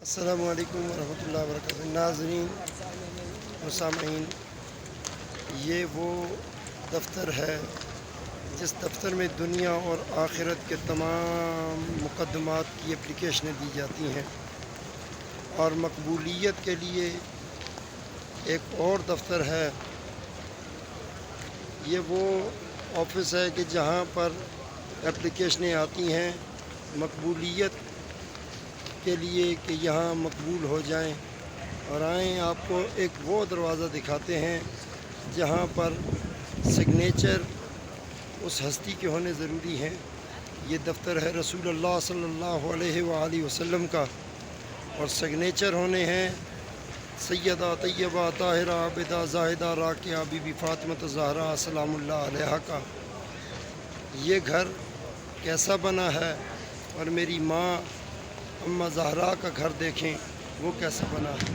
السلام علیکم ورحمۃ اللہ وبرکاتہ۔ ناظرین و سامعین، یہ وہ دفتر ہے جس دفتر میں دنیا اور آخرت کے تمام مقدمات کی اپلیکیشنیں دی جاتی ہیں، اور مقبولیت کے لیے ایک اور دفتر ہے۔ یہ وہ آفس ہے کہ جہاں پر اپلیکیشنیں آتی ہیں مقبولیت کے لیے کہ یہاں مقبول ہو جائیں، اور آئیں آپ کو ایک وہ دروازہ دکھاتے ہیں جہاں پر سگنیچر اس ہستی کے ہونے ضروری ہیں۔ یہ دفتر ہے رسول اللہ صلی اللہ علیہ وآلہ وسلم کا، اور سگنیچر ہونے ہیں سیدہ طیبہ طاہرہ عابدہ زاہدہ راکعہ بی بی فاطمہ زہرا سلام اللہ علیہا کا۔ یہ گھر کیسا بنا ہے، اور میری ماں اماں زہرا کا گھر دیکھیں وہ کیسا بنا ہے۔